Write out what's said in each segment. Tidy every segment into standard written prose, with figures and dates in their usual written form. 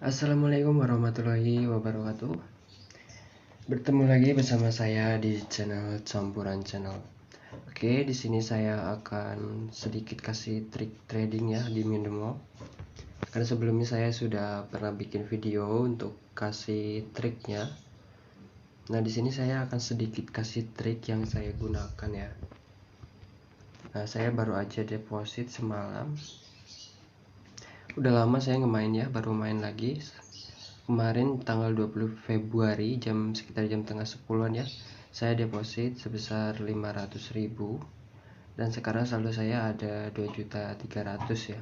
Assalamualaikum warahmatullahi wabarakatuh. Bertemu lagi bersama saya di channel Campuran Channel. Oke, di sini saya akan sedikit kasih trik trading ya di Mindomo. Karena sebelumnya saya sudah pernah bikin video untuk kasih triknya. Nah, di sini saya akan sedikit kasih trik yang saya gunakan ya. Nah, saya baru aja deposit semalam. Udah lama saya ngemain ya, baru main lagi kemarin tanggal 20 Februari sekitar jam tengah 10-an ya. Saya deposit sebesar 500.000 dan sekarang saldo saya ada 2.300.000 ya.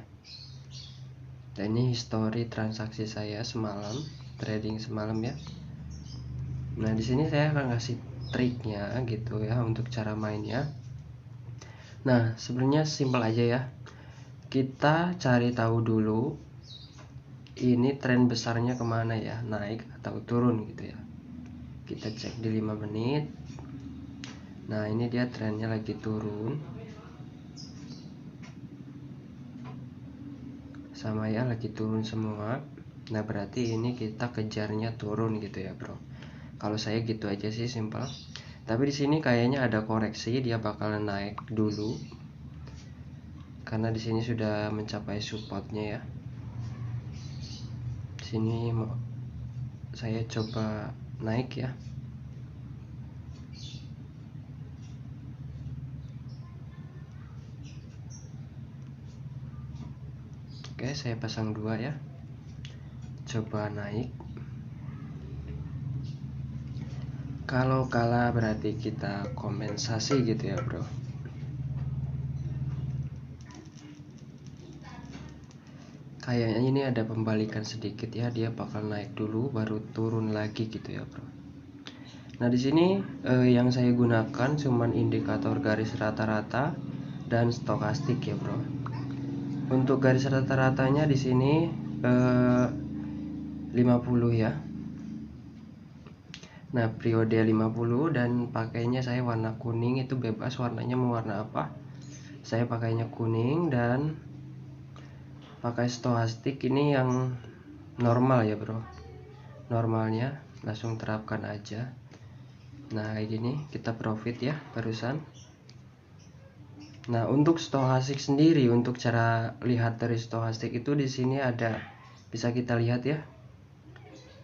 Dan ini histori transaksi saya semalam, trading semalam ya. Nah, di sini saya akan kasih triknya gitu ya untuk cara mainnya. Nah, sebenarnya simpel aja ya. Kita cari tahu dulu ini tren besarnya kemana ya, naik atau turun gitu ya. Kita cek di 5 menit. Nah, ini dia trennya lagi turun sama ya, lagi turun semua. Nah, berarti ini kita kejarnya turun gitu ya bro. Kalau saya gitu aja sih, simpel. Tapi di sini kayaknya ada koreksi, dia bakalan naik dulu karena di sini sudah mencapai supportnya ya. Di sini saya coba naik ya. Oke, saya pasang 2 ya. Coba naik. Kalau kalah berarti kita kompensasi gitu ya bro. Kayaknya ini ada pembalikan sedikit ya, dia bakal naik dulu baru turun lagi gitu ya bro. Nah, di sini yang saya gunakan cuman indikator garis rata-rata dan stokastik ya bro. Untuk garis rata-ratanya di sini 50 ya. Nah, periode 50 dan pakainya saya warna kuning, itu bebas warnanya mau warna apa. Saya pakainya kuning dan pakai stokastik ini yang normal ya bro. Normalnya langsung terapkan aja. Nah, kayak gini kita profit ya barusan. Nah, untuk stokastik sendiri, untuk cara lihat dari stokastik itu di sini ada, bisa kita lihat ya.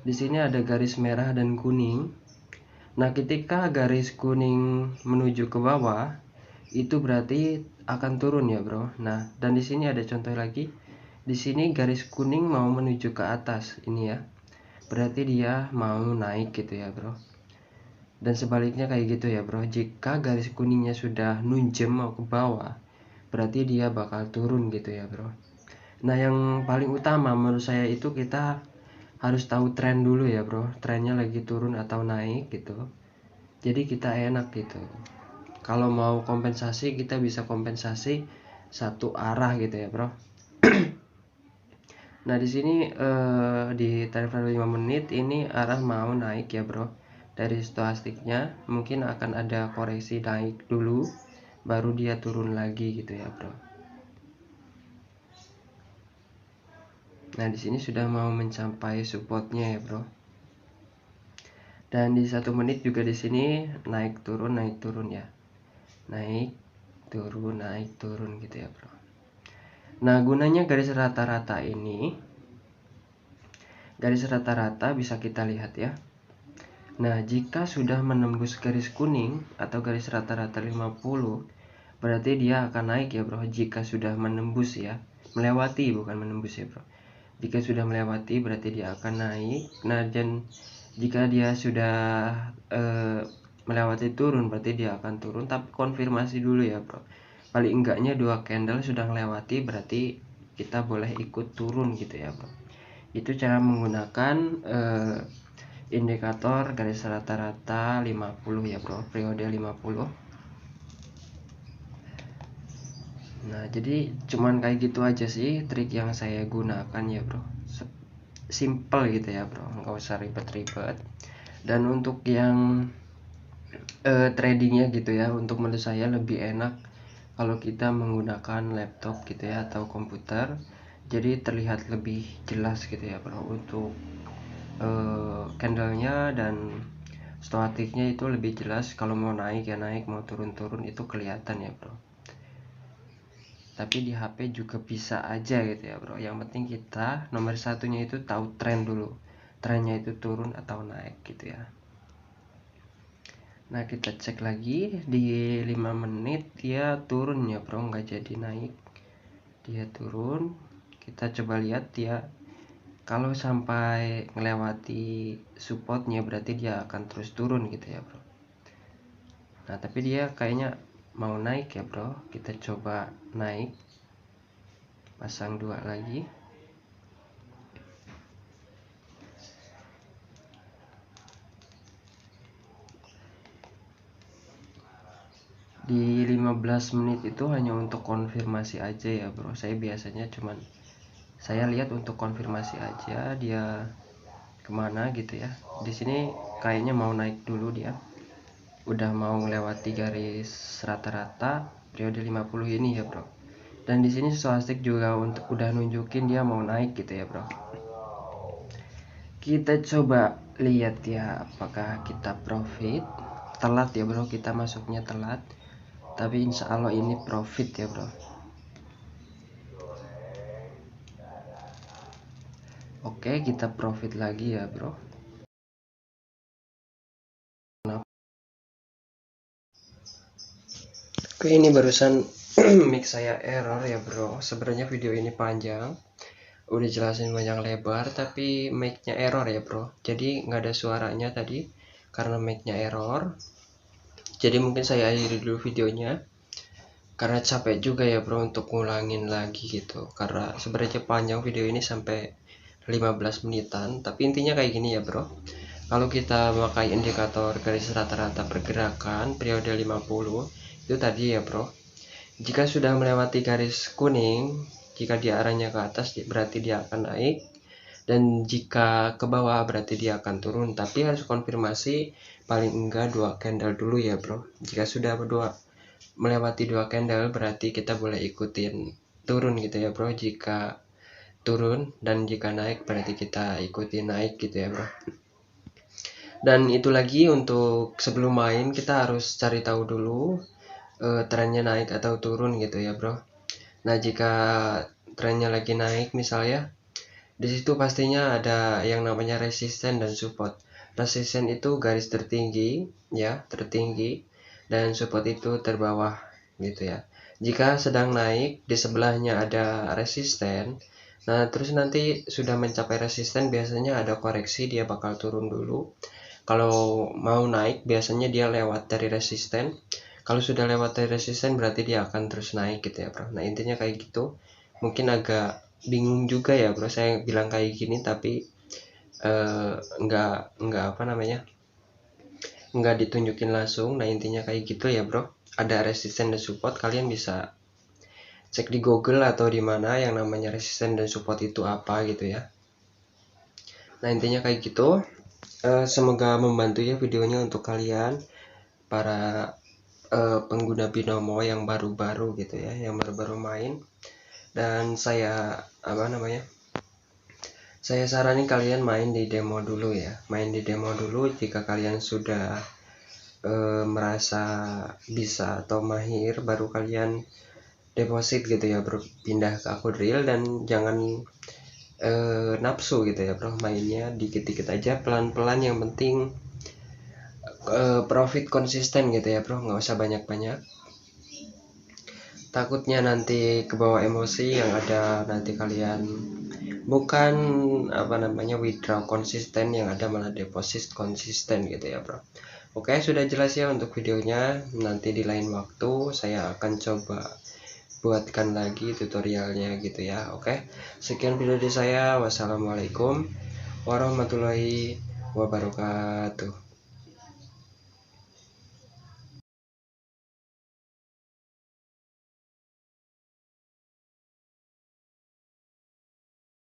Di sini ada garis merah dan kuning. Nah, ketika garis kuning menuju ke bawah, itu berarti akan turun ya, bro. Nah, dan di sini ada contoh lagi. Di sini garis kuning mau menuju ke atas ini ya. Berarti dia mau naik gitu ya, bro. Dan sebaliknya kayak gitu ya bro, jika garis kuningnya sudah nunjem mau ke bawah, berarti dia bakal turun gitu ya bro. Nah, yang paling utama menurut saya itu kita harus tahu tren dulu ya bro, trennya lagi turun atau naik gitu, jadi kita enak gitu. Kalau mau kompensasi kita bisa kompensasi satu arah gitu ya bro. Nah, di sini di tarif 5 menit ini arah mau naik ya bro. Dari stokastiknya mungkin akan ada koreksi naik dulu baru dia turun lagi gitu ya bro. Nah, di sini sudah mau mencapai supportnya ya bro. Dan di 1 menit juga di sini naik turun ya. Naik turun gitu ya bro. Nah, gunanya garis rata-rata ini, garis rata-rata bisa kita lihat ya. Nah, jika sudah menembus garis kuning atau garis rata-rata 50, berarti dia akan naik ya bro. Jika sudah menembus ya, melewati bukan menembus ya bro. Jika sudah melewati berarti dia akan naik. Nah, dan jika dia sudah melewati turun berarti dia akan turun. Tapi konfirmasi dulu ya bro. Paling enggaknya 2 candle sudah melewati berarti kita boleh ikut turun gitu ya bro. Itu cara menggunakan indikator garis rata-rata 50 ya bro, periode 50. Nah, jadi cuman kayak gitu aja sih trik yang saya gunakan ya bro. Simple gitu ya bro, nggak usah ribet-ribet. Dan untuk yang tradingnya gitu ya, untuk menurut saya lebih enak kalau kita menggunakan laptop gitu ya atau komputer. jadi terlihat lebih jelas gitu ya bro untuk candlenya, dan stochastiknya itu lebih jelas. Kalau mau naik ya naik, mau turun itu kelihatan ya bro. Tapi di HP juga bisa aja gitu ya bro. Yang penting kita nomor satunya itu tahu tren dulu, trennya itu turun atau naik gitu ya. Nah kita cek lagi di 5 menit dia turun ya bro, nggak jadi naik, dia turun. Kita coba lihat dia kalau sampai melewati supportnya berarti dia akan terus turun gitu ya bro. Nah tapi dia kayaknya mau naik ya bro, kita coba naik, pasang 2 lagi. Di 15 menit itu hanya untuk konfirmasi aja ya bro. Saya biasanya saya lihat untuk konfirmasi aja dia kemana gitu ya. Di sini kayaknya mau naik dulu, dia udah mau melewati garis rata-rata periode 50 ini ya bro. Dan di sini stochastik juga untuk udah nunjukin dia mau naik gitu ya bro. Kita coba lihat ya apakah kita profit. Telat ya bro, kita masuknya telat, tapi insya Allah ini profit ya bro. Oke, kita profit lagi ya bro. Oke, ini barusan mic saya error ya bro. Sebenarnya video ini panjang, udah jelasin panjang lebar, tapi mic-nya error ya bro. Jadi nggak ada suaranya tadi karena mic-nya error. Jadi mungkin saya akhiri dulu videonya, karena capek juga ya bro untuk ngulangin lagi gitu. Karena sebenarnya panjang video ini sampai 15 menitan, tapi intinya kayak gini ya bro. Kalau kita memakai indikator garis rata-rata pergerakan periode 50 itu tadi ya bro, jika sudah melewati garis kuning, jika dia arahnya ke atas berarti dia akan naik, dan jika ke bawah berarti dia akan turun. Tapi harus konfirmasi paling enggak 2 candle dulu ya bro. Jika sudah melewati 2 candle berarti kita boleh ikutin turun gitu ya bro. Jika turun, dan jika naik berarti kita ikuti naik gitu ya bro. Dan itu lagi, untuk sebelum main kita harus cari tahu dulu trennya naik atau turun gitu ya bro. Nah jika trennya lagi naik misalnya, di situ pastinya ada yang namanya resisten dan support. Resisten itu garis tertinggi ya, tertinggi, dan support itu terbawah gitu ya. Jika sedang naik di sebelahnya ada resisten, nah terus nanti sudah mencapai resisten biasanya ada koreksi, dia bakal turun dulu. Kalau mau naik biasanya dia lewat dari resisten. Kalau sudah lewat dari resisten berarti dia akan terus naik gitu ya bro. Nah intinya kayak gitu. Mungkin agak bingung juga ya bro saya bilang kayak gini, tapi nggak apa namanya, nggak ditunjukin langsung. Nah intinya kayak gitu ya bro. Ada resisten dan support, kalian bisa cek di Google atau di mana yang namanya resisten dan support itu apa gitu ya. Nah intinya kayak gitu. Semoga membantu ya videonya untuk kalian para pengguna binomo yang baru-baru gitu ya, yang baru-baru main. Dan saya saya saranin kalian main di demo dulu ya, main di demo dulu. Jika kalian sudah merasa bisa atau mahir, baru kalian deposit gitu ya, berpindah ke akun real. Dan jangan nafsu gitu ya bro, mainnya dikit-dikit aja, pelan-pelan, yang penting profit konsisten gitu ya bro, nggak usah banyak-banyak. Takutnya nanti kebawa emosi, yang ada nanti kalian bukan withdraw konsisten, yang ada malah deposit konsisten gitu ya bro. Oke, sudah jelas ya untuk videonya. Nanti di lain waktu saya akan coba buatkan lagi tutorialnya gitu ya. Oke, sekian video dari saya. Wassalamualaikum warahmatullahi wabarakatuh.